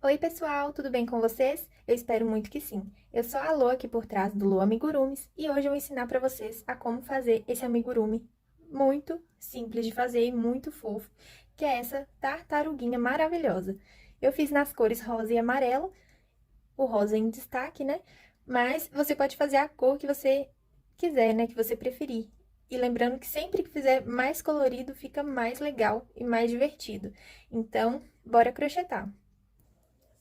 Oi, pessoal, tudo bem com vocês? Eu espero muito que sim. Eu sou a Lô aqui por trás do Lô Amigurumis e hoje eu vou ensinar para vocês a como fazer esse amigurumi muito simples de fazer e muito fofo, que é essa tartaruguinha maravilhosa. Eu fiz nas cores rosa e amarelo, o rosa em destaque, né? Mas você pode fazer a cor que você quiser, né? Que você preferir. E lembrando que sempre que fizer mais colorido, fica mais legal e mais divertido. Então, bora crochetar!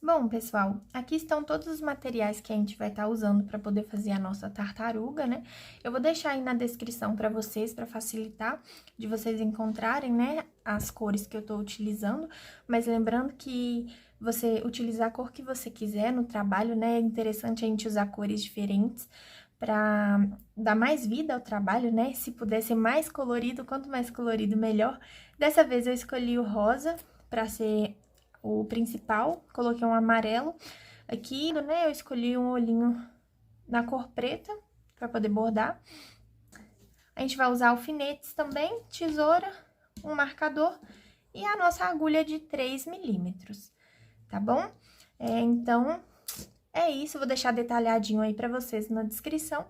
Bom, pessoal, aqui estão todos os materiais que a gente vai estar usando para poder fazer a nossa tartaruga, né? Eu vou deixar aí na descrição para vocês, para facilitar de vocês encontrarem, né, as cores que eu estou utilizando, mas lembrando que você utilizar a cor que você quiser no trabalho, né? É interessante a gente usar cores diferentes para dar mais vida ao trabalho, né? Se puder ser mais colorido, quanto mais colorido, melhor. Dessa vez eu escolhi o rosa para ser o principal, coloquei um amarelo aqui, né? Eu escolhi um olhinho na cor preta para poder bordar. A gente vai usar alfinetes também, tesoura, um marcador e a nossa agulha de 3 milímetros, tá bom? Então, é isso, vou deixar detalhadinho aí para vocês na descrição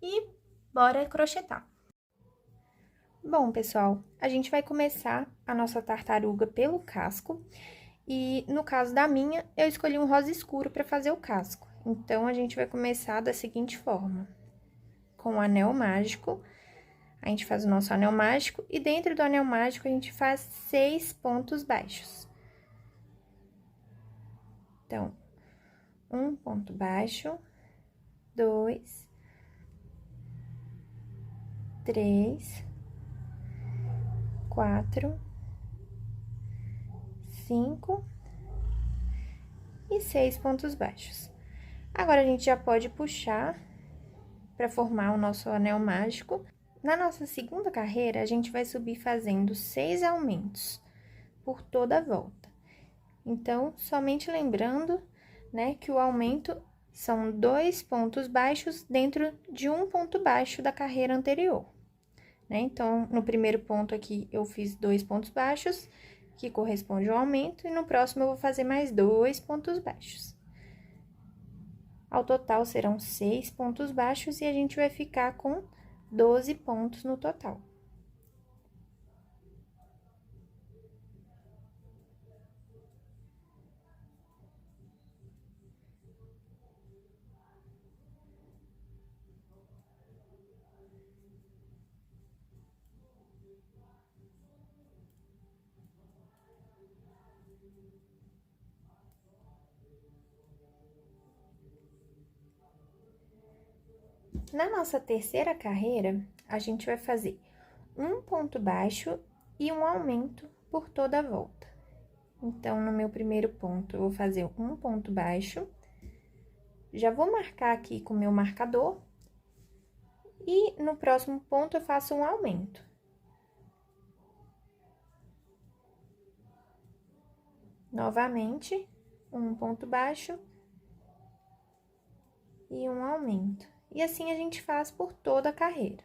e bora crochetar. Bom, pessoal, a gente vai começar a nossa tartaruga pelo casco. E no caso da minha, eu escolhi um rosa escuro para fazer o casco. Então, a gente vai começar da seguinte forma. Com o anel mágico, a gente faz o nosso anel mágico e dentro do anel mágico a gente faz 6 pontos baixos. Então, um ponto baixo, 2, 3, 4, 5 e 6 pontos baixos. Agora, a gente já pode puxar para formar o nosso anel mágico. Na nossa segunda carreira, a gente vai subir fazendo 6 aumentos por toda a volta. Então, somente lembrando, né, que o aumento são 2 pontos baixos dentro de um ponto baixo da carreira anterior, né? Então, no primeiro ponto aqui, eu fiz 2 pontos baixos, que corresponde ao aumento, e no próximo eu vou fazer mais 2 pontos baixos. Ao total, serão 6 pontos baixos e a gente vai ficar com 12 pontos no total. Na nossa terceira carreira, a gente vai fazer um ponto baixo e um aumento por toda a volta. Então, no meu primeiro ponto, eu vou fazer um ponto baixo, já vou marcar aqui com o meu marcador, e no próximo ponto eu faço um aumento. Novamente, um ponto baixo e um aumento. E assim a gente faz por toda a carreira.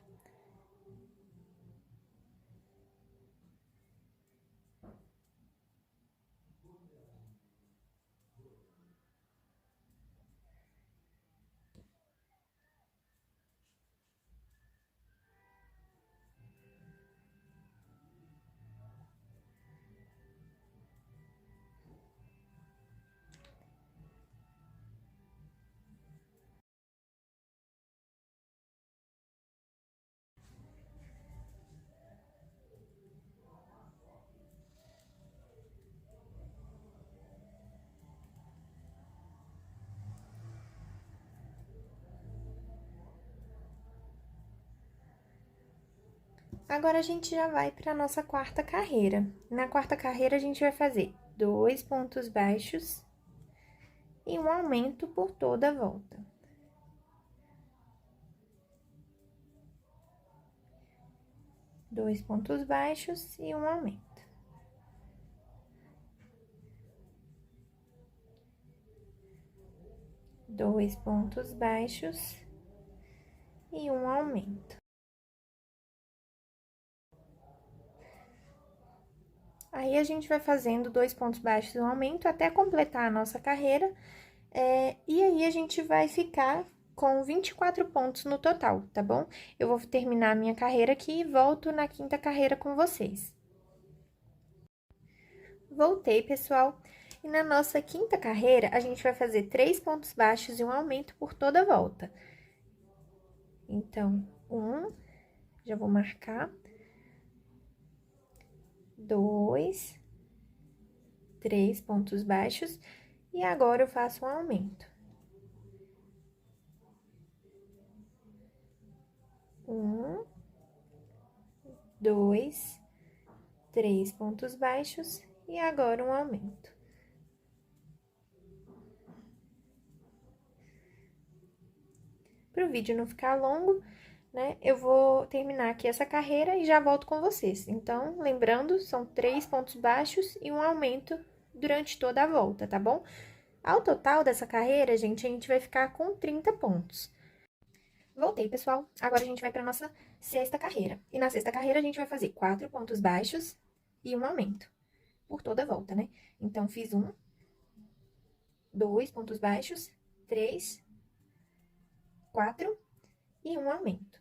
Agora, a gente já vai para a nossa quarta carreira. Na quarta carreira, a gente vai fazer 2 pontos baixos e um aumento por toda a volta. Dois pontos baixos e um aumento. Dois pontos baixos e um aumento. Aí, a gente vai fazendo 2 pontos baixos e um aumento até completar a nossa carreira. E aí, a gente vai ficar com 24 pontos no total, tá bom? Eu vou terminar a minha carreira aqui e volto na quinta carreira com vocês. Voltei, pessoal. E na nossa quinta carreira, a gente vai fazer 3 pontos baixos e um aumento por toda a volta. Então, já vou marcar. 2, 3 pontos baixos. E agora, eu faço um aumento. 2, 3 pontos baixos. E agora, um aumento. Para o vídeo não ficar longo, né, eu vou terminar aqui essa carreira e já volto com vocês. Então, lembrando, são 3 pontos baixos e um aumento durante toda a volta, tá bom? Ao total dessa carreira, gente, a gente vai ficar com 30 pontos. Voltei, pessoal. Agora, a gente vai para nossa sexta carreira. E na sexta carreira, a gente vai fazer 4 pontos baixos e um aumento por toda a volta, né? Então, fiz 2 pontos baixos, 3, 4 e um aumento.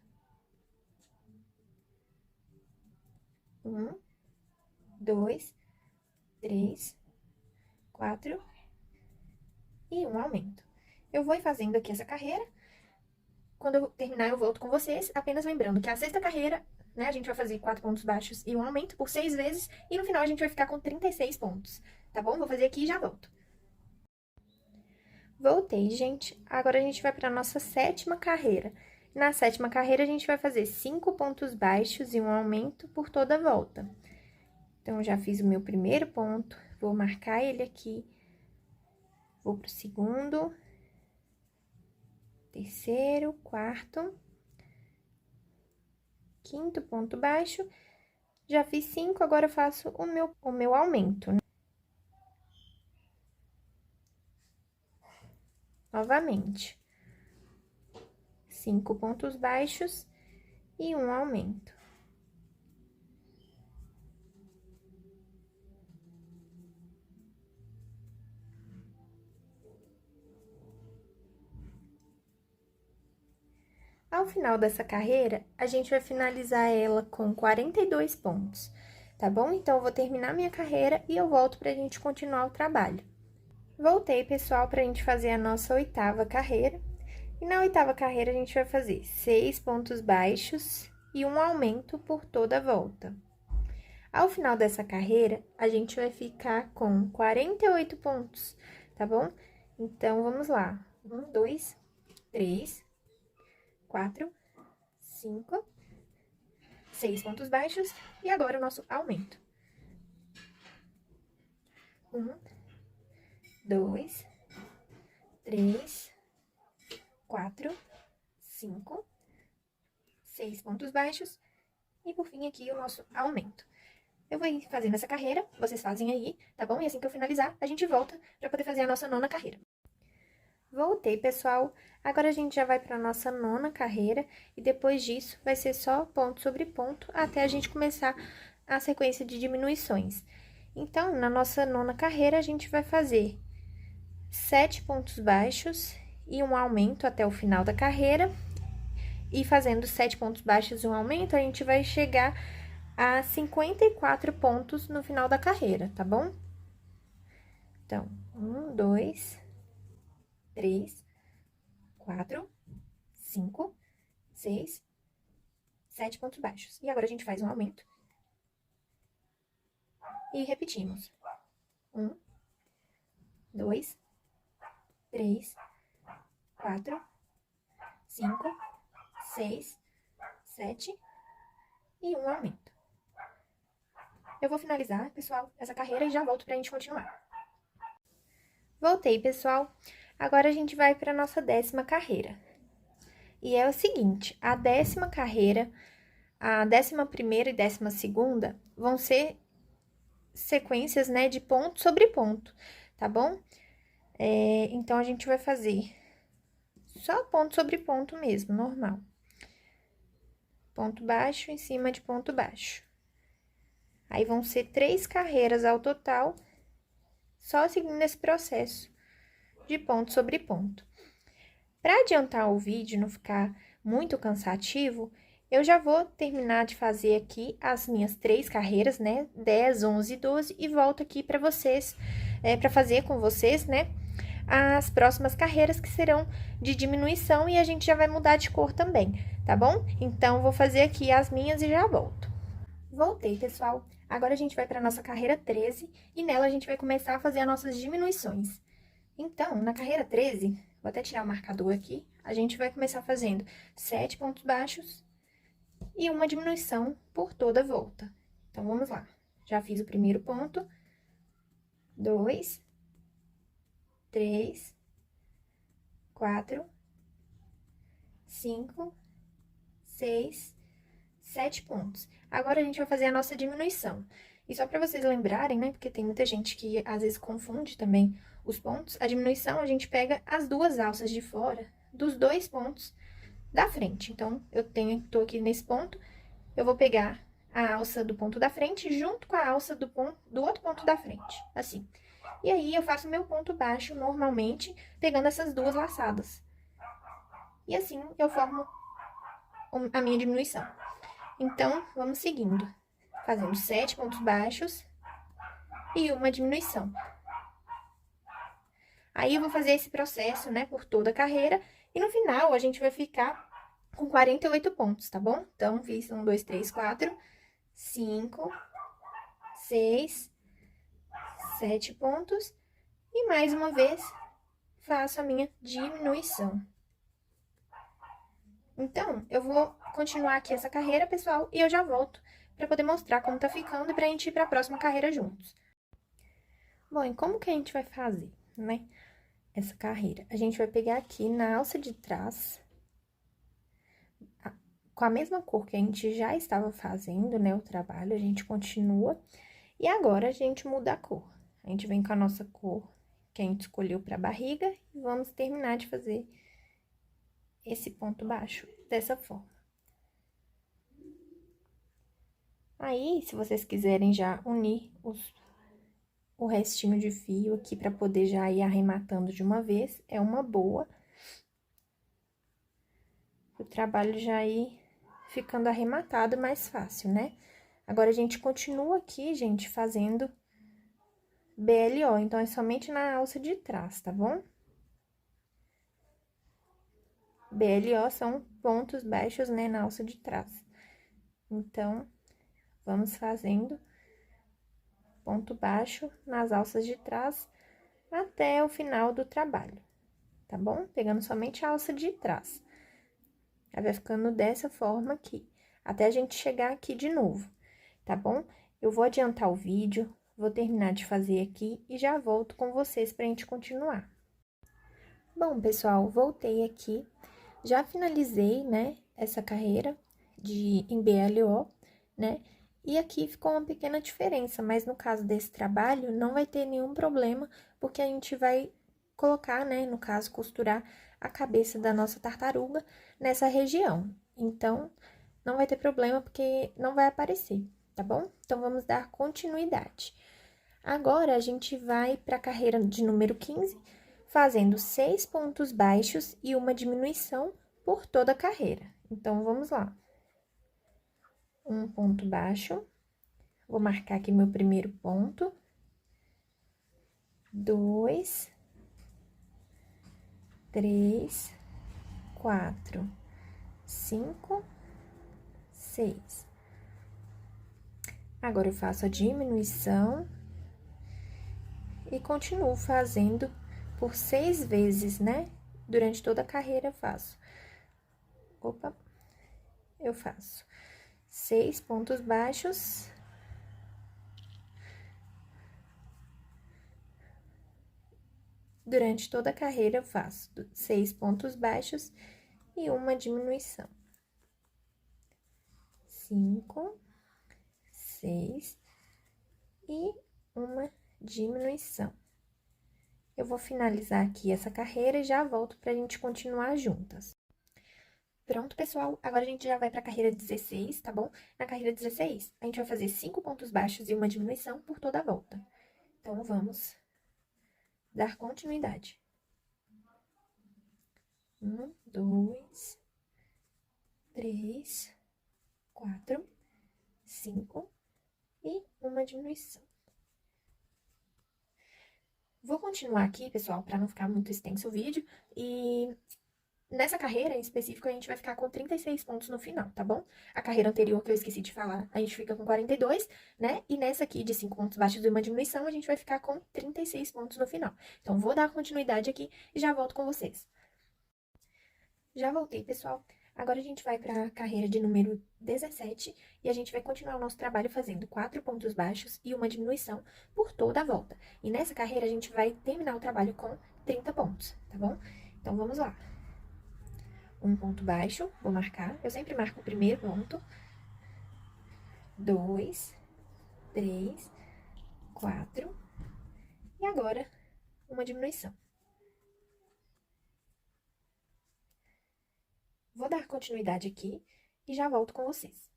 2, 3, 4 e um aumento. Eu vou fazendo aqui essa carreira. Quando eu terminar, eu volto com vocês, apenas lembrando que a sexta carreira, né, a gente vai fazer 4 pontos baixos e um aumento por 6 vezes, e no final a gente vai ficar com 36 pontos, tá bom? Vou fazer aqui e já volto. Voltei, gente. Agora, a gente vai para nossa sétima carreira. Na sétima carreira, a gente vai fazer 5 pontos baixos e um aumento por toda a volta. Então, já fiz o meu primeiro ponto, vou marcar ele aqui. Vou pro segundo, terceiro, quarto, quinto ponto baixo. Já fiz 5, agora eu faço o meu aumento, né? Novamente. 5 pontos baixos e um aumento. Ao final dessa carreira, a gente vai finalizar ela com 42 pontos, tá bom? Então, eu vou terminar minha carreira e eu volto pra gente continuar o trabalho. Voltei, pessoal, pra gente fazer a nossa oitava carreira. E na oitava carreira, a gente vai fazer 6 pontos baixos e um aumento por toda a volta. Ao final dessa carreira, a gente vai ficar com 48 pontos, tá bom? Então, vamos lá. 1, 2, 3, 4, 5, 6 pontos baixos e agora o nosso aumento. 1, 2, 3, 4, 5, 6 pontos baixos e por fim aqui o nosso aumento. Eu vou ir fazendo essa carreira, vocês fazem aí, tá bom? E assim que eu finalizar, a gente volta para poder fazer a nossa nona carreira. Voltei, pessoal. Agora, a gente já vai para a nossa nona carreira e depois disso vai ser só ponto sobre ponto até a gente começar a sequência de diminuições. Então, na nossa nona carreira, a gente vai fazer 7 pontos baixos e um aumento até o final da carreira. E fazendo 7 pontos baixos e um aumento, a gente vai chegar a 54 pontos no final da carreira, tá bom? Então, 1, 2, 3, 4, 5, 6, 7 pontos baixos. E agora, a gente faz um aumento. E repetimos. 1, 2, 3, 4, 5, 6, 7 e um aumento. Eu vou finalizar, pessoal, essa carreira e já volto pra gente continuar. Voltei, pessoal. Agora, a gente vai pra nossa 10ª carreira. E é o seguinte, a 10ª carreira, a 11ª e 12ª vão ser sequências, né, de ponto sobre ponto, tá bom? Então, a gente vai fazer só ponto sobre ponto mesmo, normal. Ponto baixo em cima de ponto baixo. Aí, vão ser 3 carreiras ao total, só seguindo esse processo de ponto sobre ponto. Para adiantar o vídeo, não ficar muito cansativo, eu já vou terminar de fazer aqui as minhas 3 carreiras, né? 10, 11 e 12, e volto aqui para vocês, para fazer com vocês, né? As próximas carreiras que serão de diminuição e a gente já vai mudar de cor também, tá bom? Então, vou fazer aqui as minhas e já volto. Voltei, pessoal. Agora a gente vai para nossa carreira 13 e nela a gente vai começar a fazer as nossas diminuições. Então, na carreira 13, vou até tirar o marcador aqui, a gente vai começar fazendo 7 pontos baixos e uma diminuição por toda a volta. Então, vamos lá. Já fiz o primeiro ponto, 2, 3, 4, 5, 6, 7 pontos. Agora, a gente vai fazer a nossa diminuição. E só para vocês lembrarem, né, porque tem muita gente que às vezes confunde também os pontos, a diminuição a gente pega as 2 alças de fora dos 2 pontos da frente. Então, tô aqui nesse ponto, eu vou pegar a alça do ponto da frente junto com a alça do outro ponto da frente, assim. E aí, eu faço meu ponto baixo normalmente, pegando essas 2 laçadas. E assim, eu formo a minha diminuição. Então, vamos seguindo, fazendo 7 pontos baixos e uma diminuição. Aí, eu vou fazer esse processo, né, por toda a carreira, e no final, a gente vai ficar com 48 pontos, tá bom? Então, fiz 1, 2, 3, 4, 5, 6, 7 pontos, e mais uma vez, faço a minha diminuição. Então, eu vou continuar aqui essa carreira, pessoal, e eu já volto para poder mostrar como tá ficando e pra gente ir pra próxima carreira juntos. Bom, e como que a gente vai fazer, né, essa carreira? A gente vai pegar aqui na alça de trás, com a mesma cor que a gente já estava fazendo, né, o trabalho, a gente continua, e agora a gente muda a cor. A gente vem com a nossa cor que a gente escolheu pra barriga e vamos terminar de fazer esse ponto baixo dessa forma. Aí, se vocês quiserem já unir o restinho de fio aqui pra poder já ir arrematando de uma vez, é uma boa. O trabalho já ir ficando arrematado mais fácil, né? Agora, a gente continua aqui, gente, fazendo BLO, então, é somente na alça de trás, tá bom? BLO são pontos baixos, né, na alça de trás. Então, vamos fazendo ponto baixo nas alças de trás até o final do trabalho, tá bom? Pegando somente a alça de trás. Aí, vai ficando dessa forma aqui, até a gente chegar aqui de novo, tá bom? Eu vou adiantar o vídeo, vou terminar de fazer aqui e já volto com vocês pra gente continuar. Bom, pessoal, voltei aqui, já finalizei, né, essa carreira em BLO, né? E aqui ficou uma pequena diferença, mas no caso desse trabalho, não vai ter nenhum problema, porque a gente vai colocar, né, no caso, costurar a cabeça da nossa tartaruga nessa região. Então, não vai ter problema, porque não vai aparecer, tá bom? Então, vamos dar continuidade. Agora, a gente vai para a carreira de número 15, fazendo 6 pontos baixos e uma diminuição por toda a carreira. Então, vamos lá. Um ponto baixo, vou marcar aqui meu primeiro ponto. 2, 3, 4, 5, 6. Agora, eu faço a diminuição e continuo fazendo por 6 vezes, né? Durante toda a carreira eu faço. Opa, eu faço 6 pontos baixos. Durante toda a carreira eu faço 6 pontos baixos e uma diminuição. 5, 6 e uma diminuição. Eu vou finalizar aqui essa carreira e já volto pra gente continuar juntas. Pronto, pessoal. Agora a gente já vai para a carreira 16, tá bom? Na carreira 16, a gente vai fazer 5 pontos baixos e uma diminuição por toda a volta. Então, vamos dar continuidade. 1, 2, 3, 4, 5 e uma diminuição. Vou continuar aqui, pessoal, para não ficar muito extenso o vídeo. E nessa carreira em específico, a gente vai ficar com 36 pontos no final, tá bom? A carreira anterior, que eu esqueci de falar, a gente fica com 42, né? E nessa aqui, de 5 pontos baixos e uma diminuição, a gente vai ficar com 36 pontos no final. Então, vou dar continuidade aqui e já volto com vocês. Já voltei, pessoal. Agora a gente vai para a carreira de número 17 e a gente vai continuar o nosso trabalho fazendo 4 pontos baixos e uma diminuição por toda a volta. E nessa carreira a gente vai terminar o trabalho com 30 pontos, tá bom? Então, vamos lá. Um ponto baixo, vou marcar. Eu sempre marco o primeiro ponto. 2, 3, 4. E agora, uma diminuição. Vou dar continuidade aqui e já volto com vocês.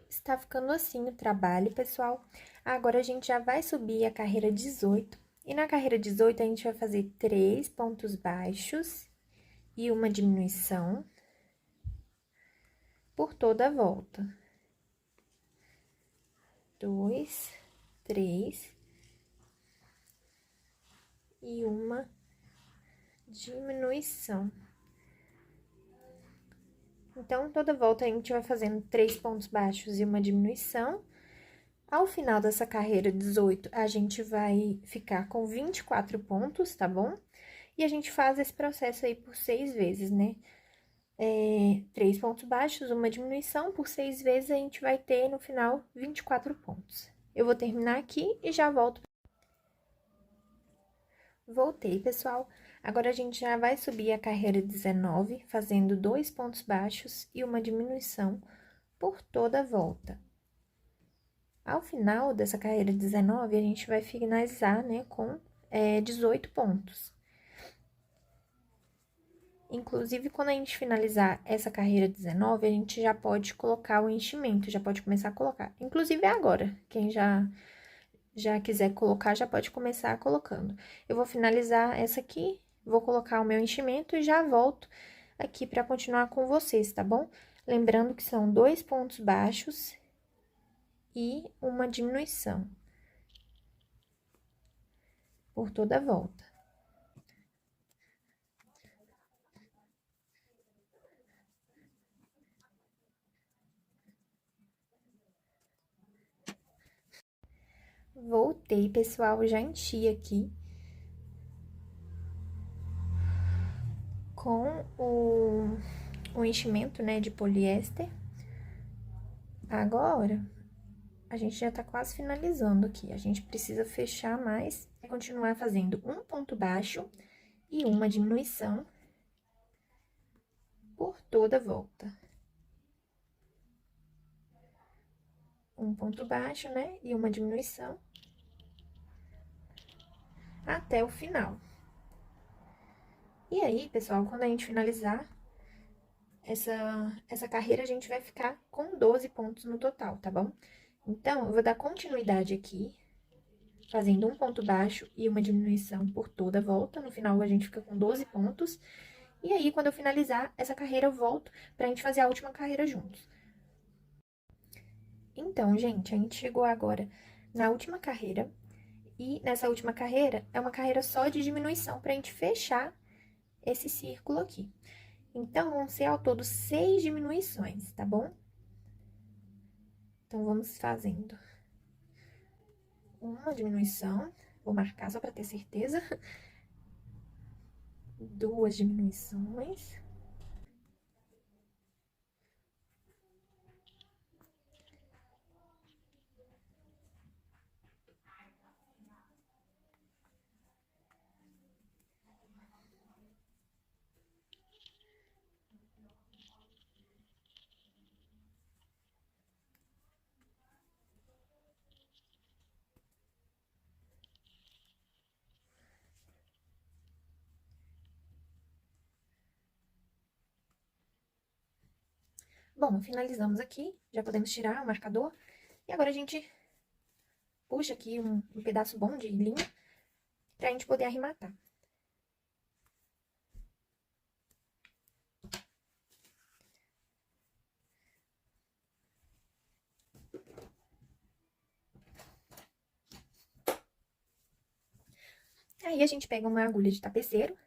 Está ficando assim o trabalho, pessoal. Agora a gente já vai subir a carreira 18. E na carreira 18 a gente vai fazer 3 pontos baixos e uma diminuição por toda a volta. 2, 3 e uma diminuição. Então, toda volta a gente vai fazendo 3 pontos baixos e uma diminuição. Ao final dessa carreira 18, a gente vai ficar com 24 pontos, tá bom? E a gente faz esse processo aí por 6 vezes, né? 3 pontos baixos, uma diminuição, por 6 vezes a gente vai ter, no final, 24 pontos. Eu vou terminar aqui e já volto. Voltei, pessoal. Agora, a gente já vai subir a carreira 19, fazendo 2 pontos baixos e uma diminuição por toda a volta. Ao final dessa carreira 19, a gente vai finalizar, né, com 18 pontos. Inclusive, quando a gente finalizar essa carreira 19, a gente já pode colocar o enchimento, já pode começar a colocar. Inclusive, é agora. Quem já quiser colocar, já pode começar colocando. Eu vou finalizar essa aqui, vou colocar o meu enchimento e já volto aqui para continuar com vocês, tá bom? Lembrando que são 2 pontos baixos e uma diminuição por toda a volta. Voltei, pessoal, já enchi aqui com o enchimento, né, de poliéster. Agora, a gente já tá quase finalizando aqui. A gente precisa fechar mais e continuar fazendo um ponto baixo e uma diminuição por toda a volta. Um ponto baixo, né, e uma diminuição até o final. E aí, pessoal, quando a gente finalizar essa carreira, a gente vai ficar com 12 pontos no total, tá bom? Então, eu vou dar continuidade aqui, fazendo um ponto baixo e uma diminuição por toda a volta. No final, a gente fica com 12 pontos. E aí, quando eu finalizar essa carreira, eu volto pra gente fazer a última carreira juntos. Então, gente, a gente chegou agora na última carreira. E nessa última carreira, é uma carreira só de diminuição pra gente fechar esse círculo aqui. Então, vão ser ao todo 6 diminuições, tá bom? Então, vamos fazendo uma diminuição, vou marcar só para ter certeza. 2 diminuições. Bom, finalizamos aqui, já podemos tirar o marcador. E agora a gente puxa aqui um pedaço bom de linha pra gente poder arrematar. Aí a gente pega uma agulha de tapeceiro.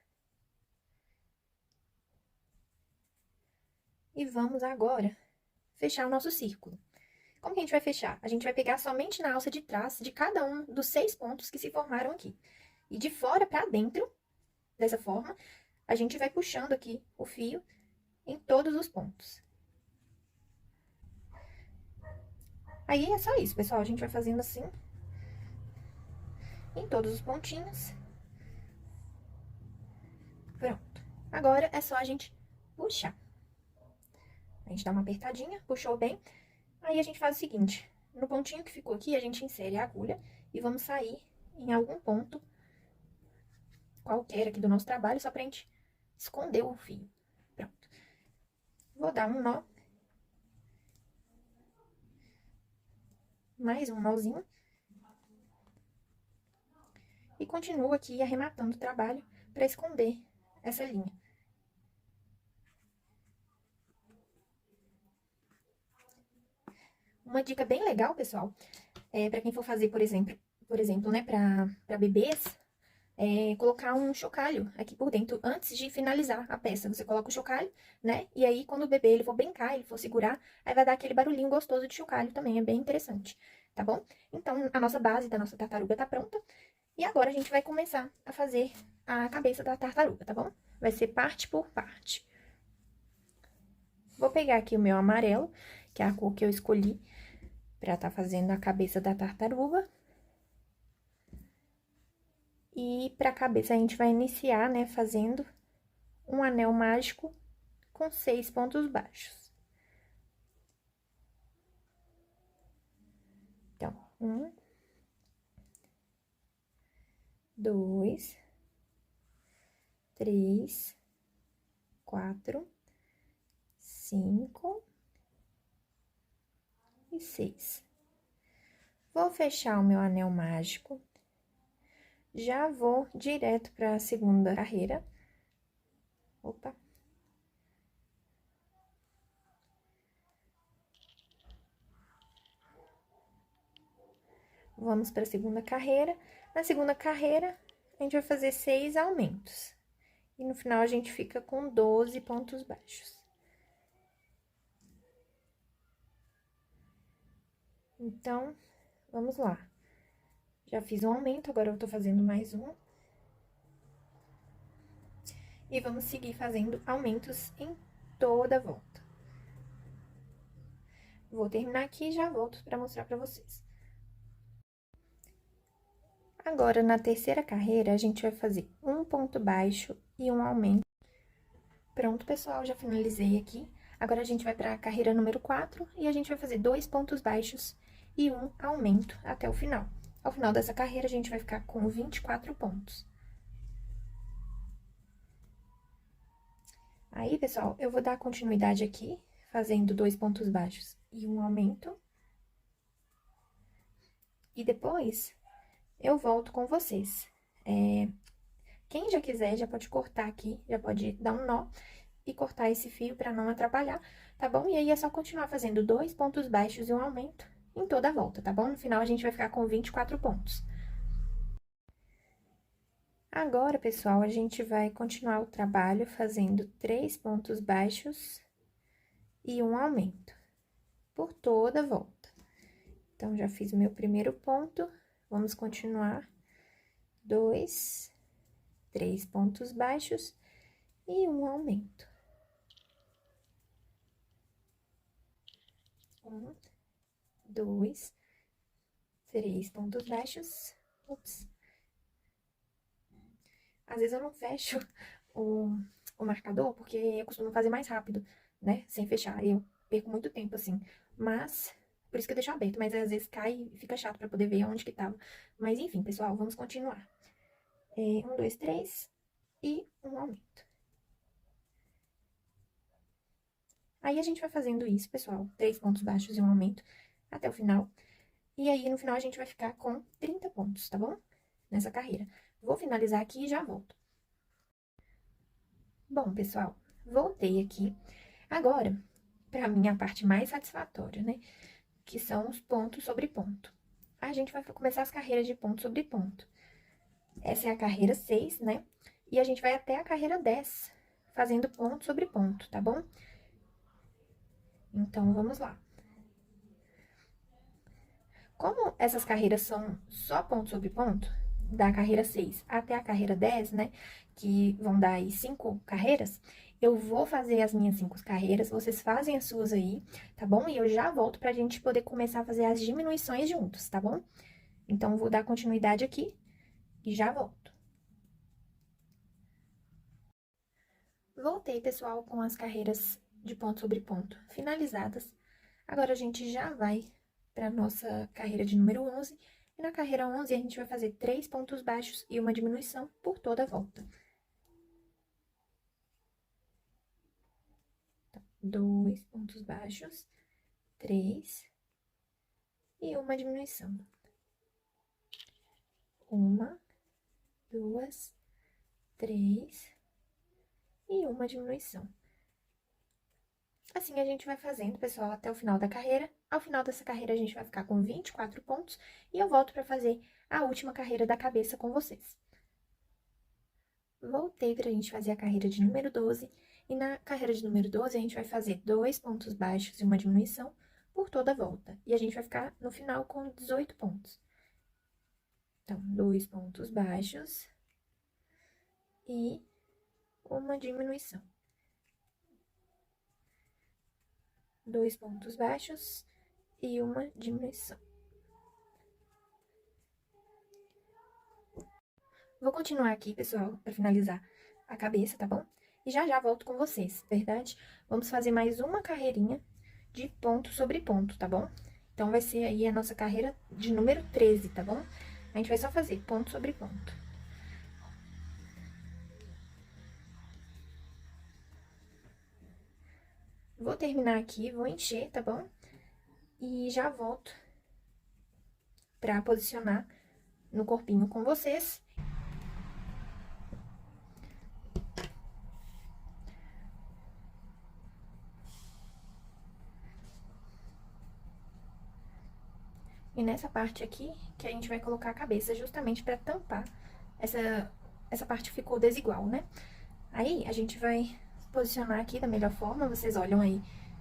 E vamos agora fechar o nosso círculo. Como que a gente vai fechar? A gente vai pegar somente na alça de trás de cada um dos 6 pontos que se formaram aqui. E de fora pra dentro, dessa forma, a gente vai puxando aqui o fio em todos os pontos. Aí é só isso, pessoal. A gente vai fazendo assim em todos os pontinhos. Pronto. Agora é só a gente puxar. A gente dá uma apertadinha, puxou bem. Aí a gente faz o seguinte, no pontinho que ficou aqui, a gente insere a agulha e vamos sair em algum ponto qualquer aqui do nosso trabalho, só pra gente esconder o fio. Pronto. Vou dar um nó. Mais um nozinho. E continuo aqui arrematando o trabalho pra esconder essa linha. Uma dica bem legal, pessoal, pra quem for fazer, por exemplo, né, pra bebês, colocar um chocalho aqui por dentro antes de finalizar a peça. Você coloca o chocalho, né? E aí, quando o bebê ele for brincar, ele for segurar, aí vai dar aquele barulhinho gostoso de chocalho também, é bem interessante, tá bom? Então, a nossa base da nossa tartaruga tá pronta. E agora a gente vai começar a fazer a cabeça da tartaruga, tá bom? Vai ser parte por parte. Vou pegar aqui o meu amarelo, que é a cor que eu escolhi pra tá fazendo a cabeça da tartaruga. E pra cabeça a gente vai iniciar, né, fazendo um anel mágico com 6 pontos baixos. Então, 1, 2, 3, 4, 5 e 6. Vou fechar o meu anel mágico. Já vou direto para a segunda carreira. Opa. Vamos para a segunda carreira. Na segunda carreira, a gente vai fazer 6 aumentos. E no final, a gente fica com 12 pontos baixos. Então, vamos lá. Já fiz um aumento, agora eu tô fazendo mais um. E vamos seguir fazendo aumentos em toda a volta. Vou terminar aqui e já volto para mostrar para vocês. Agora, na terceira carreira, a gente vai fazer um ponto baixo e um aumento. Pronto, pessoal, já finalizei aqui. Agora, a gente vai para a carreira número 4 e a gente vai fazer 2 pontos baixos e um aumento até o final. Ao final dessa carreira, a gente vai ficar com 24 pontos. Aí, pessoal, eu vou dar continuidade aqui, fazendo 2 pontos baixos e um aumento. E depois, eu volto com vocês. Quem já quiser, já pode cortar aqui, já pode dar um nó e cortar esse fio para não atrapalhar, tá bom? E aí, é só continuar fazendo 2 pontos baixos e um aumento em toda a volta, tá bom? No final, a gente vai ficar com 24 pontos. Agora, pessoal, a gente vai continuar o trabalho fazendo 3 pontos baixos e um aumento por toda a volta. Então, já fiz o meu primeiro ponto, vamos continuar. 2, 3 pontos baixos e um aumento. 1, 2, 3 pontos baixos. Ups. Às vezes eu não fecho o marcador, porque eu costumo fazer mais rápido, né? Sem fechar. Eu perco muito tempo, assim. Mas, por isso que eu deixo aberto. Mas às vezes cai e fica chato pra poder ver onde que tava. Mas enfim, pessoal, vamos continuar. 1, 2, 3 e um aumento. Aí, a gente vai fazendo isso, pessoal, 3 pontos baixos e um aumento até o final. E aí, no final, a gente vai ficar com 30 pontos, tá bom? Nessa carreira. Vou finalizar aqui e já volto. Bom, pessoal, voltei aqui. Agora, pra mim, a parte mais satisfatória, né? Que são os pontos sobre ponto. A gente vai começar as carreiras de ponto sobre ponto. Essa é a carreira 6, né? E a gente vai até a carreira 10, fazendo ponto sobre ponto, tá bom? Então, vamos lá. Como essas carreiras são só ponto sobre ponto, da carreira 6 até a carreira 10, né? Que vão dar aí 5 carreiras, eu vou fazer as minhas 5 carreiras, vocês fazem as suas aí, tá bom? E eu já volto pra gente poder começar a fazer as diminuições juntos, tá bom? Então, vou dar continuidade aqui e já volto. Voltei, pessoal, com as carreiras de ponto sobre ponto finalizadas. Agora, a gente já vai para nossa carreira de número 11. E na carreira 11, a gente vai fazer 3 pontos baixos e uma diminuição por toda a volta. Então, 2 pontos baixos, 3 e uma diminuição. 1, 2, 3 e uma diminuição. Assim a gente vai fazendo, pessoal, até o final da carreira. Ao final dessa carreira, a gente vai ficar com 24 pontos. E eu volto para fazer a última carreira da cabeça com vocês. Voltei para a gente fazer a carreira de número 12. E na carreira de número 12, a gente vai fazer 2 pontos baixos e uma diminuição por toda a volta. E a gente vai ficar no final com 18 pontos. Então, 2 pontos baixos e uma diminuição. 2 pontos baixos e uma diminuição. Vou continuar aqui, pessoal, para finalizar a cabeça, tá bom? E já já volto com vocês, verdade? Vamos fazer mais uma carreirinha de ponto sobre ponto, tá bom? Então, vai ser aí a nossa carreira de número 13, tá bom? A gente vai só fazer ponto sobre ponto. Vou terminar aqui, vou encher, tá bom? E já volto pra posicionar no corpinho com vocês. E nessa parte aqui, que a gente vai colocar a cabeça justamente pra tampar essa parte que ficou desigual, né? Aí, a gente vai posicionar aqui da melhor forma, vocês olham aí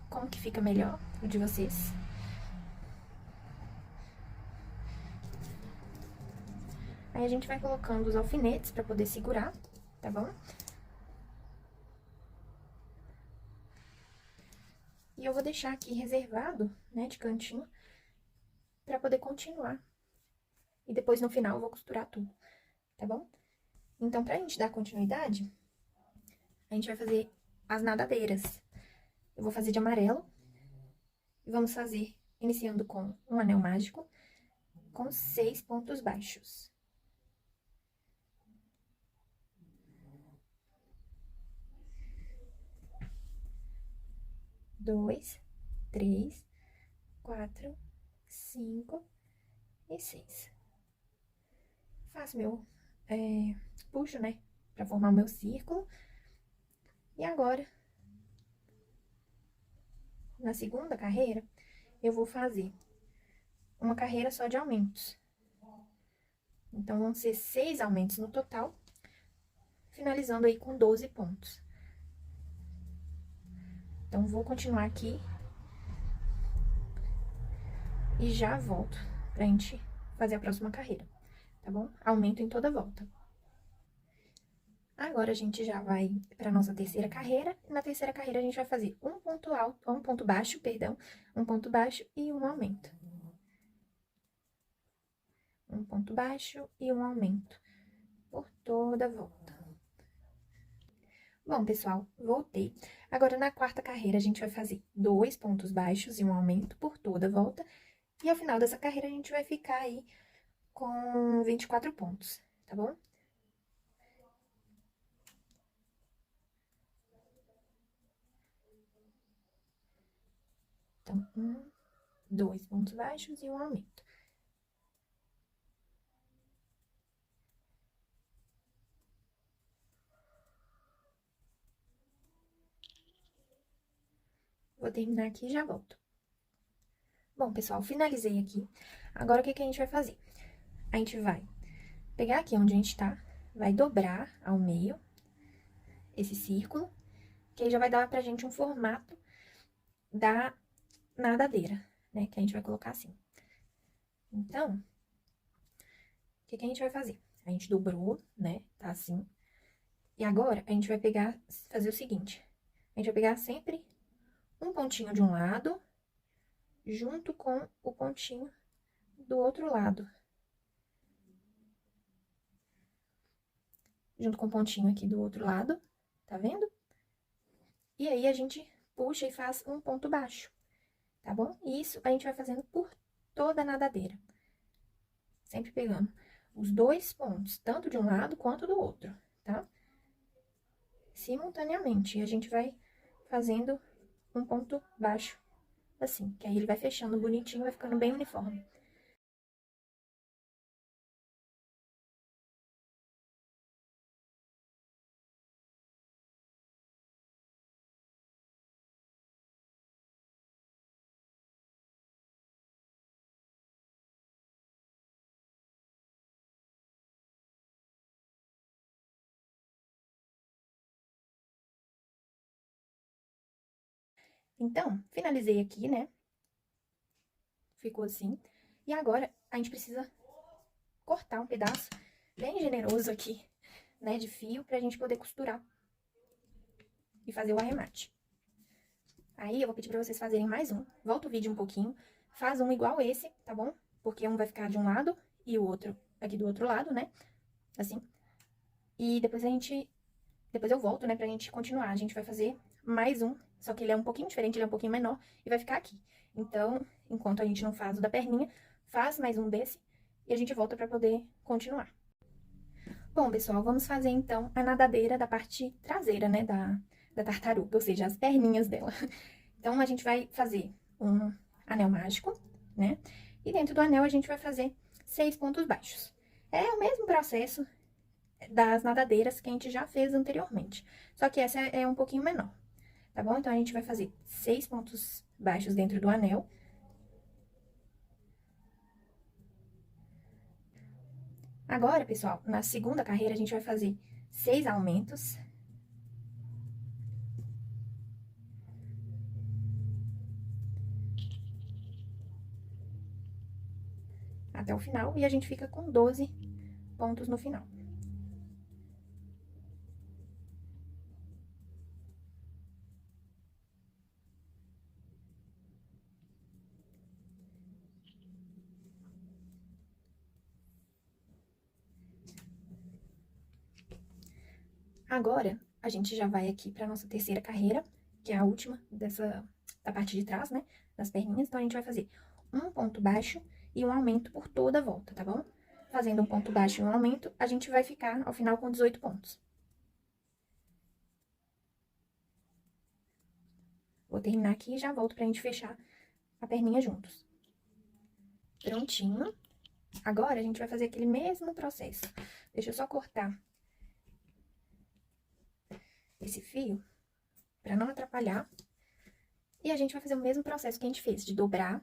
como que fica melhor o de vocês. Aí, a gente vai colocando os alfinetes pra poder segurar, tá bom? E eu vou deixar aqui reservado, né, de cantinho, pra poder continuar. E depois, no final, eu vou costurar tudo, tá bom? Então, pra gente dar continuidade, a gente vai fazer as nadadeiras. Eu vou fazer de amarelo. E vamos fazer, iniciando com um anel mágico, com 6 pontos baixos. 2, 3, 4, 5 e 6. Faço puxo, né, pra formar o meu círculo. E agora, na segunda carreira, eu vou fazer uma carreira só de aumentos. Então, vão ser 6 aumentos no total, finalizando aí com 12 pontos. Então, vou continuar aqui e já volto pra gente fazer a próxima carreira, tá bom? Aumento em toda a volta. Agora, a gente já vai para nossa terceira carreira. E na terceira carreira, a gente vai fazer um ponto alto, um ponto baixo, perdão, um ponto baixo e um aumento. Um ponto baixo e um aumento por toda a volta. Bom, pessoal, voltei. Agora, na quarta carreira, a gente vai fazer 2 pontos baixos e um aumento por toda a volta. E ao final dessa carreira, a gente vai ficar aí com 24 pontos, tá bom? Então, 1, 2 pontos baixos e um aumento. Vou terminar aqui e já volto. Bom, pessoal, finalizei aqui. Agora, o que a gente vai fazer? A gente vai pegar aqui onde a gente tá, vai dobrar ao meio esse círculo, que aí já vai dar pra gente um formato da nadadeira, né? Que a gente vai colocar assim. Então, o que a gente vai fazer? A gente dobrou, né? Tá assim. E agora, a gente vai fazer o seguinte. A gente vai pegar sempre um pontinho de um lado, junto com o pontinho do outro lado. Junto com o pontinho aqui do outro lado, tá vendo? E aí, a gente puxa e faz um ponto baixo, tá bom? E isso a gente vai fazendo por toda a nadadeira. Sempre pegando os dois pontos, tanto de um lado quanto do outro, tá? Simultaneamente. E a gente vai fazendo um ponto baixo, assim, que aí ele vai fechando bonitinho, vai ficando bem uniforme. Então, finalizei aqui, né? Ficou assim. E agora, a gente precisa cortar um pedaço bem generoso aqui, né, de fio, pra gente poder costurar e fazer o arremate. Aí, eu vou pedir pra vocês fazerem mais um. Volta o vídeo um pouquinho, faz um igual esse, tá bom? Porque um vai ficar de um lado e o outro aqui do outro lado, né? Assim. E depois eu volto, né, pra gente continuar. A gente vai fazer mais um, só que ele é um pouquinho diferente, ele é um pouquinho menor e vai ficar aqui. Então, enquanto a gente não faz o da perninha, faz mais um desse e a gente volta pra poder continuar. Bom, pessoal, vamos fazer então a nadadeira da parte traseira, né, da tartaruga, ou seja, as perninhas dela. Então, a gente vai fazer um anel mágico, né, e dentro do anel a gente vai fazer 6 pontos baixos. É o mesmo processo das nadadeiras que a gente já fez anteriormente, só que essa é um pouquinho menor, tá bom? Então, a gente vai fazer 6 pontos baixos dentro do anel. Agora, pessoal, na segunda carreira, a gente vai fazer 6 aumentos. Até o final, e a gente fica com 12 pontos no final. Agora, a gente já vai aqui pra nossa terceira carreira, que é a última da parte de trás, né, das perninhas. Então, a gente vai fazer um ponto baixo e um aumento por toda a volta, tá bom? Fazendo um ponto baixo e um aumento, a gente vai ficar, ao final, com 18 pontos. Vou terminar aqui e já volto pra gente fechar a perninha juntos. Prontinho. Agora, a gente vai fazer aquele mesmo processo. Deixa eu só cortar esse fio, pra não atrapalhar. E a gente vai fazer o mesmo processo que a gente fez, de dobrar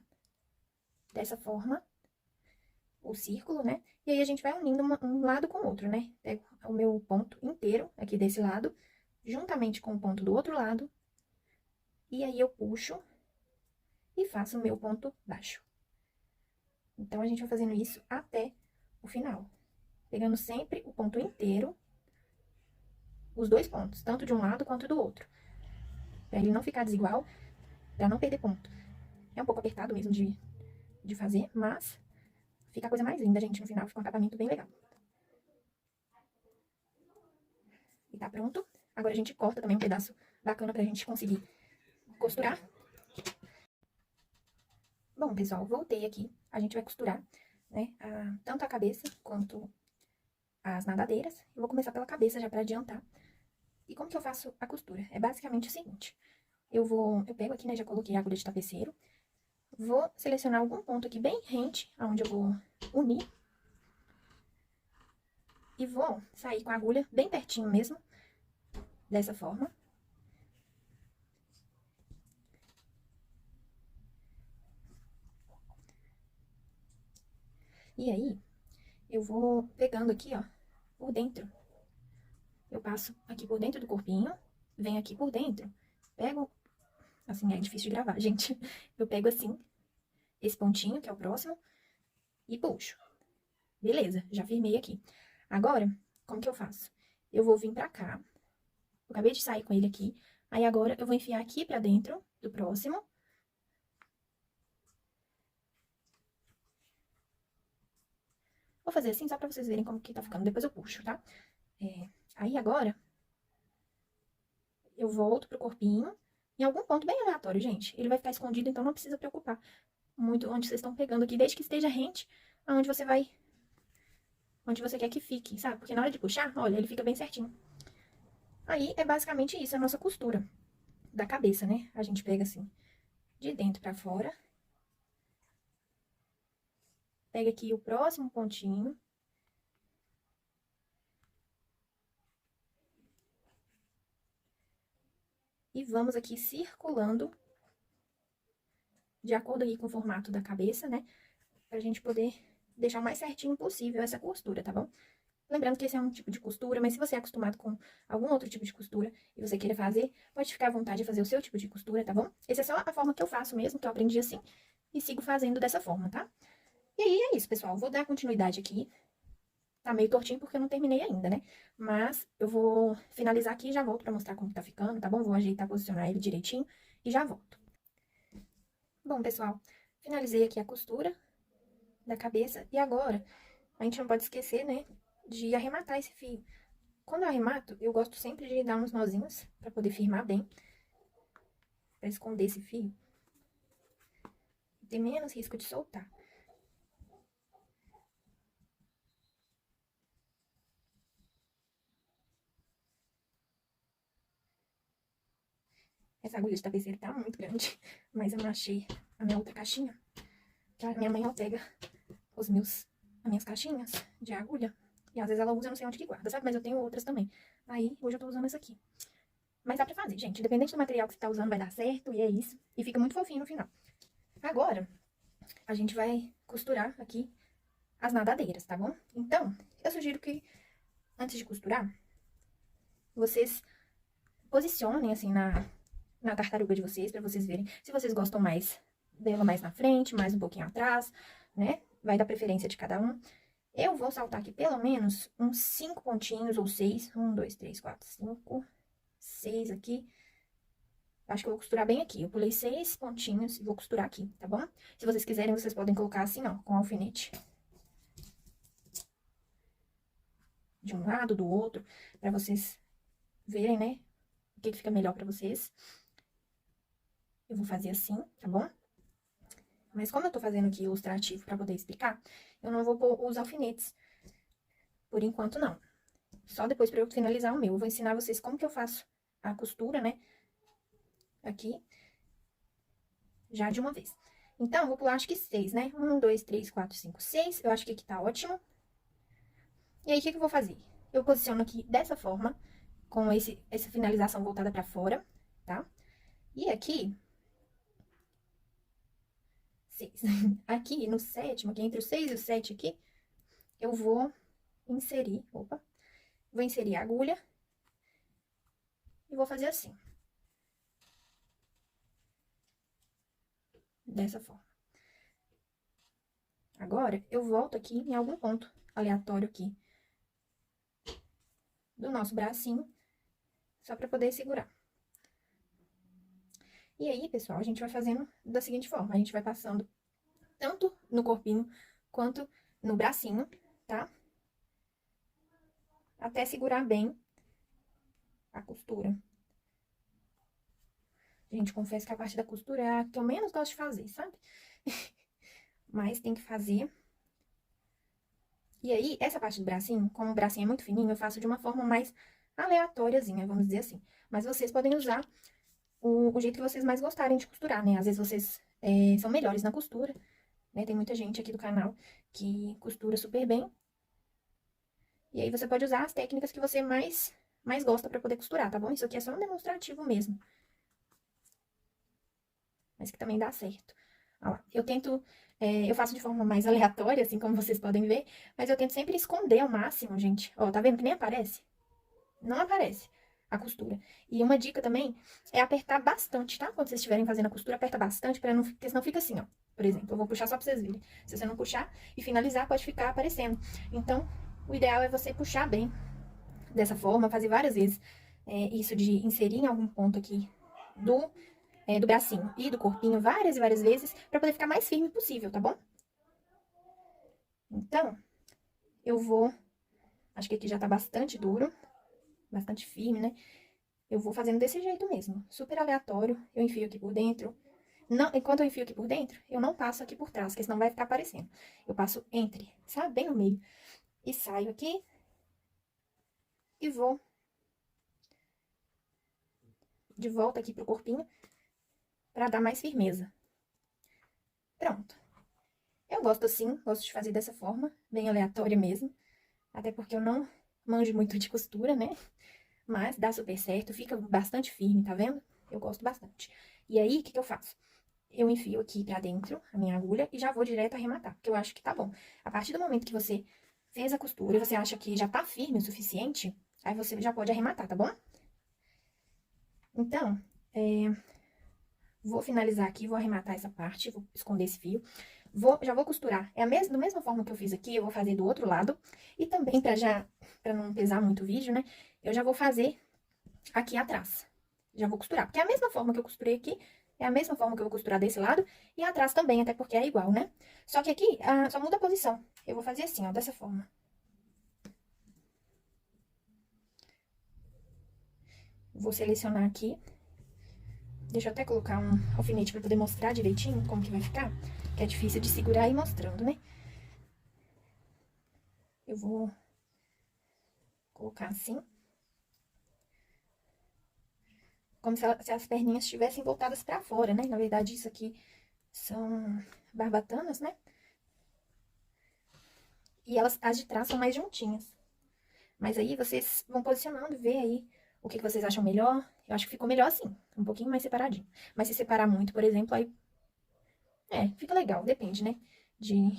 dessa forma o círculo, né? E aí, a gente vai unindo um lado com o outro, né? Pego o meu ponto inteiro aqui desse lado, juntamente com o ponto do outro lado. E aí, eu puxo e faço o meu ponto baixo. Então, a gente vai fazendo isso até o final. Pegando sempre o ponto inteiro, os dois pontos, tanto de um lado quanto do outro. Pra ele não ficar desigual, pra não perder ponto. É um pouco apertado mesmo de fazer, mas fica a coisa mais linda, gente, no final. Fica um acabamento bem legal. E tá pronto. Agora a gente corta também um pedaço bacana pra gente conseguir costurar. Bom, pessoal, voltei aqui. A gente vai costurar, né, tanto a cabeça quanto as nadadeiras. Eu vou começar pela cabeça já pra adiantar. E como que eu faço a costura? É basicamente o seguinte. Eu pego aqui, né, já coloquei a agulha de tapeceiro. Vou selecionar algum ponto aqui bem rente, onde eu vou unir. E vou sair com a agulha bem pertinho mesmo, dessa forma. E aí, eu vou pegando aqui, ó, por dentro. Eu passo aqui por dentro do corpinho, venho aqui por dentro, pego, assim, é difícil de gravar, gente. Eu pego assim, esse pontinho, que é o próximo, e puxo. Beleza, já firmei aqui. Agora, como que eu faço? Eu vou vir pra cá, eu acabei de sair com ele aqui, aí agora eu vou enfiar aqui pra dentro do próximo. Vou fazer assim só pra vocês verem como que tá ficando, depois eu puxo, tá? Aí agora, eu volto pro corpinho, em algum ponto bem aleatório, gente. Ele vai ficar escondido, então não precisa preocupar muito onde vocês estão pegando aqui, desde que esteja rente aonde você vai, onde você quer que fique, sabe? Porque na hora de puxar, olha, ele fica bem certinho. Aí, é basicamente isso, a nossa costura da cabeça, né? A gente pega assim, de dentro pra fora. Pega aqui o próximo pontinho. E vamos aqui circulando, de acordo aí com o formato da cabeça, né? Pra gente poder deixar o mais certinho possível essa costura, tá bom? Lembrando que esse é um tipo de costura, mas se você é acostumado com algum outro tipo de costura e você queira fazer, pode ficar à vontade de fazer o seu tipo de costura, tá bom? Essa é só a forma que eu faço mesmo, que eu aprendi assim, e sigo fazendo dessa forma, tá? E aí é isso, pessoal. Vou dar continuidade aqui. Tá meio tortinho porque eu não terminei ainda, né? Mas eu vou finalizar aqui e já volto pra mostrar como tá ficando, tá bom? Vou ajeitar, posicionar ele direitinho e já volto. Bom, pessoal, finalizei aqui a costura da cabeça e agora a gente não pode esquecer, né, de arrematar esse fio. Quando eu arremato, eu gosto sempre de dar uns nozinhos pra poder firmar bem, pra esconder esse fio e ter menos risco de soltar. Essa agulha de tapeceiro tá muito grande, mas eu não achei a minha outra caixinha. Minha mãe, ela pega as minhas caixinhas de agulha e às vezes ela usa, não sei onde que guarda, sabe? Mas eu tenho outras também. Aí, hoje eu tô usando essa aqui. Mas dá pra fazer, gente. Independente do material que você tá usando, vai dar certo, e é isso. E fica muito fofinho no final. Agora, a gente vai costurar aqui as nadadeiras, tá bom? Então, eu sugiro que, antes de costurar, vocês posicionem, assim, na tartaruga de vocês, pra vocês verem se vocês gostam mais dela mais na frente, mais um pouquinho atrás, né? Vai dar preferência de cada um. Eu vou saltar aqui pelo menos uns 5 pontinhos ou 6. 1, 2, 3, 4, 5, 6 aqui. Acho que eu vou costurar bem aqui. Eu pulei 6 pontinhos e vou costurar aqui, tá bom? Se vocês quiserem, vocês podem colocar assim, ó, com alfinete. De um lado, do outro, pra vocês verem, né? O que fica melhor pra vocês. Eu vou fazer assim, tá bom? Mas como eu tô fazendo aqui ilustrativo pra poder explicar, eu não vou pôr os alfinetes. Por enquanto, não. Só depois pra eu finalizar o meu. Eu vou ensinar vocês como que eu faço a costura, né? Aqui. Já de uma vez. Então, eu vou pular acho que 6, né? 1, 2, 3, 4, 5, 6. Eu acho que aqui tá ótimo. E aí, o que que eu vou fazer? Eu posiciono aqui dessa forma, com essa finalização voltada pra fora, tá? E aqui... 6. Aqui, no sétimo, aqui entre o 6 e o 7 aqui, eu vou inserir... Opa! Vou inserir a agulha. E vou fazer assim. Dessa forma. Agora, eu volto aqui em algum ponto aleatório aqui do nosso bracinho, só pra poder segurar. E aí, pessoal, a gente vai fazendo da seguinte forma. A gente vai passando tanto no corpinho quanto no bracinho, tá? Até segurar bem a costura. Gente, confesso que a parte da costura é a que eu menos gosto de fazer, sabe? Mas tem que fazer. E aí, essa parte do bracinho, como o bracinho é muito fininho, eu faço de uma forma mais aleatóriazinha, vamos dizer assim. Mas vocês podem usar o jeito que vocês mais gostarem de costurar, né? Às vezes vocês são melhores na costura, né? Tem muita gente aqui do canal que costura super bem. E aí você pode usar as técnicas que você mais gosta pra poder costurar, tá bom? Isso aqui é só um demonstrativo mesmo. Mas que também dá certo. Ó lá, eu tento, eu faço de forma mais aleatória, assim como vocês podem ver, mas eu tento sempre esconder ao máximo, gente. Ó, tá vendo que nem aparece? Não aparece a costura. E uma dica também é apertar bastante, tá? Quando vocês estiverem fazendo a costura, aperta bastante, pra não, porque senão fica assim, ó. Por exemplo, eu vou puxar só pra vocês verem. Se você não puxar e finalizar, pode ficar aparecendo. Então, o ideal é você puxar bem dessa forma, fazer várias vezes. Isso de inserir em algum ponto aqui do bracinho e do corpinho várias e várias vezes, pra poder ficar mais firme possível, tá bom? Então, eu vou... Acho que aqui já tá bastante duro, bastante firme, né? Eu vou fazendo desse jeito mesmo, super aleatório. Eu enfio aqui por dentro. Não, enquanto eu enfio aqui por dentro, eu não passo aqui por trás, porque senão vai ficar aparecendo. Eu passo entre, sabe? Bem no meio. E saio aqui e vou de volta aqui pro corpinho pra dar mais firmeza. Pronto. Eu gosto assim, gosto de fazer dessa forma, bem aleatória mesmo. Até porque eu não manjo muito de costura, né? Mas dá super certo, fica bastante firme, tá vendo? Eu gosto bastante. E aí, o que eu faço? Eu enfio aqui pra dentro a minha agulha e já vou direto arrematar, porque eu acho que tá bom. A partir do momento que você fez a costura e você acha que já tá firme o suficiente, aí você já pode arrematar, tá bom? Então, vou finalizar aqui, vou arrematar essa parte, vou esconder esse fio. Já vou costurar. Da mesma forma que eu fiz aqui, eu vou fazer do outro lado. E também, pra não pesar muito o vídeo, né? Eu já vou fazer aqui atrás. Já vou costurar. Porque é a mesma forma que eu costurei aqui, é a mesma forma que eu vou costurar desse lado. E atrás também, até porque é igual, né? Só que aqui, só muda a posição. Eu vou fazer assim, ó, dessa forma. Vou selecionar aqui. Deixa eu até colocar um alfinete pra poder mostrar direitinho como que vai ficar. Que é difícil de segurar e ir mostrando, né? Eu vou colocar assim. Como se as perninhas estivessem voltadas pra fora, né? Na verdade, isso aqui são barbatanas, né? E as de trás são mais juntinhas. Mas aí vocês vão posicionando e ver aí o que vocês acham melhor. Eu acho que ficou melhor assim, um pouquinho mais separadinho. Mas se separar muito, por exemplo, aí... fica legal, depende, né? De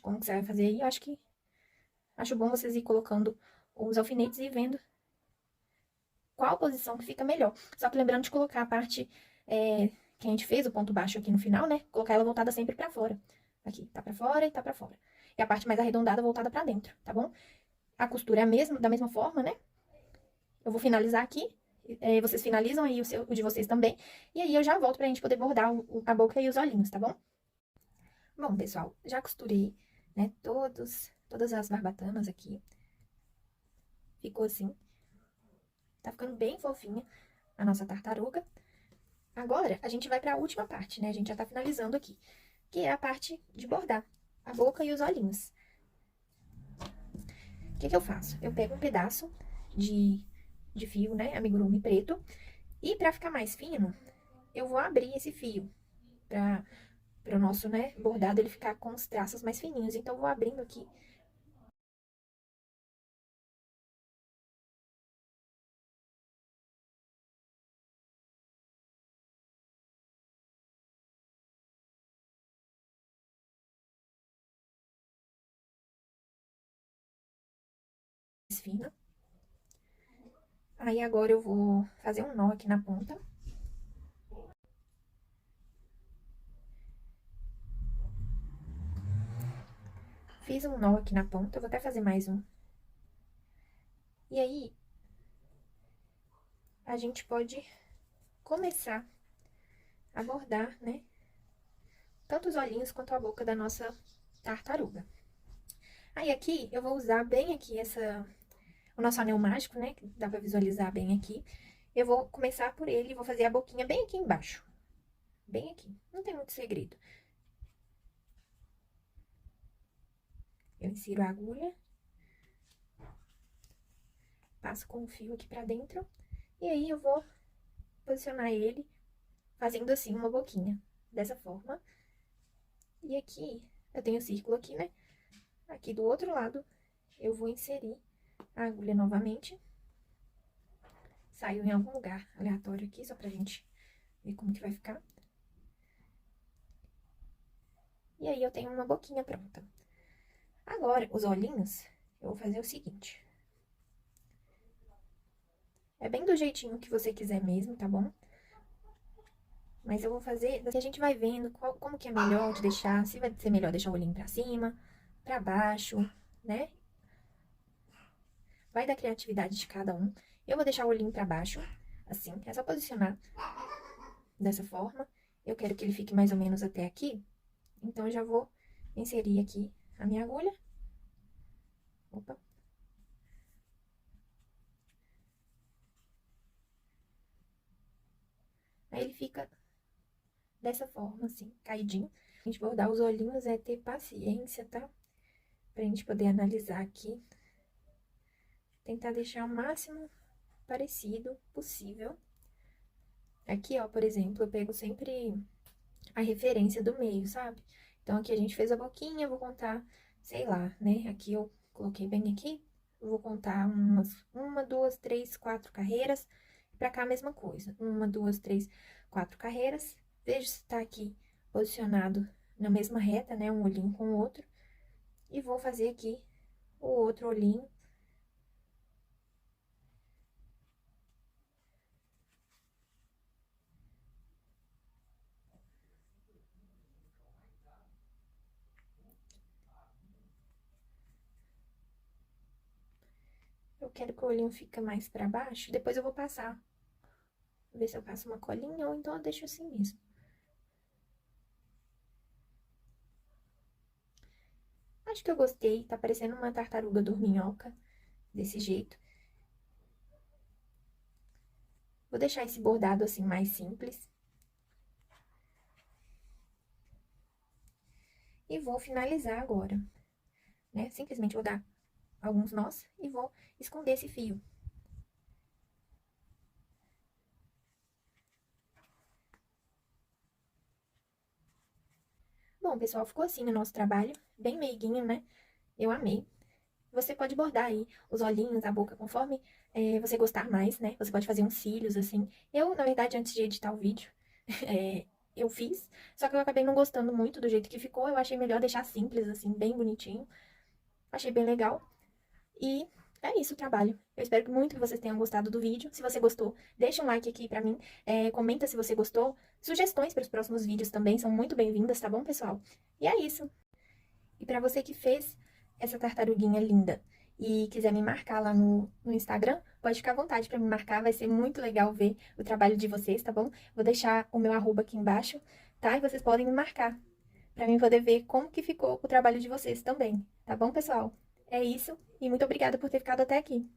como que você vai fazer aí. Eu acho bom vocês ir colocando os alfinetes e vendo qual posição que fica melhor. Só que lembrando de colocar a parte que a gente fez, o ponto baixo aqui no final, né? Colocar ela voltada sempre pra fora. Aqui, tá pra fora e tá pra fora. E a parte mais arredondada voltada pra dentro, tá bom? A costura é a mesma, da mesma forma, né? Eu vou finalizar aqui. Vocês finalizam aí o de vocês também. E aí eu já volto pra gente poder bordar a boca e os olhinhos, tá bom? Bom, pessoal, já costurei, né, todas as barbatanas aqui. Ficou assim. Tá ficando bem fofinha a nossa tartaruga. Agora, a gente vai pra última parte, né? A gente já tá finalizando aqui. Que é a parte de bordar a boca e os olhinhos. O que eu faço? Eu pego um pedaço de fio, né, amigurumi preto. E pra ficar mais fino, eu vou abrir esse fio para o nosso, né, bordado ele ficar com os traços mais fininhos. Então, eu vou abrindo aqui. Mais fino. Aí, agora eu vou fazer um nó aqui na ponta. Fiz um nó aqui na ponta, eu vou até fazer mais um. E aí, a gente pode começar a bordar, né, tanto os olhinhos quanto a boca da nossa tartaruga. Aí, aqui, eu vou usar bem aqui o nosso anel mágico, né, que dá pra visualizar bem aqui. Eu vou começar por ele e vou fazer a boquinha bem aqui embaixo. Bem aqui, não tem muito segredo. Eu insiro a agulha, passo com o fio aqui pra dentro, e aí eu vou posicionar ele fazendo assim uma boquinha. dessa forma. E aqui, eu tenho o círculo aqui, né? Aqui do outro lado, eu vou inserir a agulha novamente. Saiu em algum lugar aleatório aqui, só pra gente ver como que vai ficar. E aí, eu tenho uma boquinha pronta. Agora, os olhinhos, eu vou fazer o seguinte. É bem do jeitinho que você quiser mesmo, tá bom? Mas eu vou fazer, a gente vai vendo como que é melhor de deixar, se vai ser melhor deixar o olhinho pra cima, pra baixo, né? Vai da criatividade de cada um. Eu vou deixar o olhinho pra baixo, assim, é só posicionar dessa forma. Eu quero que ele fique mais ou menos até aqui, então eu já vou inserir aqui a minha agulha. Opa. Aí ele fica dessa forma, assim, caidinho. A gente bordar os olhinhos é ter paciência, tá? Pra gente poder analisar aqui. Tentar deixar o máximo parecido possível. Aqui, ó, por exemplo, eu pego sempre a referência do meio, sabe? Então, aqui a gente fez a boquinha, eu vou contar, sei lá, né? Aqui eu coloquei bem aqui, eu vou contar uma, duas, três, quatro carreiras. Pra cá a mesma coisa, uma, duas, três, quatro carreiras. Vejo se tá aqui posicionado na mesma reta, né? Um olhinho com o outro. E vou fazer aqui o outro olhinho. Eu quero que o olhinho fique mais pra baixo, depois eu vou passar. Ver se eu passo uma colinha ou então eu deixo assim mesmo. Acho que eu gostei, tá parecendo uma tartaruga dorminhoca, desse jeito. Vou deixar esse bordado assim mais simples. E vou finalizar agora, né? Simplesmente vou dar alguns nós e vou esconder esse fio. Bom, pessoal, ficou assim o nosso trabalho, bem meiguinho, né? Eu amei. Você pode bordar aí os olhinhos, a boca, conforme você gostar mais, né? Você pode fazer uns cílios, assim. Eu, na verdade, antes de editar o vídeo, eu fiz, só que eu acabei não gostando muito do jeito que ficou. Eu achei melhor deixar simples, assim, bem bonitinho. Achei bem legal. E é isso o trabalho. Eu espero muito que vocês tenham gostado do vídeo. Se você gostou, deixa um like aqui pra mim. Comenta se você gostou. Sugestões para os próximos vídeos também são muito bem-vindas, tá bom, pessoal? E é isso. E pra você que fez essa tartaruguinha linda e quiser me marcar lá no Instagram, pode ficar à vontade pra me marcar. Vai ser muito legal ver o trabalho de vocês, tá bom? Vou deixar o meu arroba aqui embaixo, tá? E vocês podem me marcar pra mim poder ver como que ficou o trabalho de vocês também, tá bom, pessoal? É isso, e muito obrigada por ter ficado até aqui.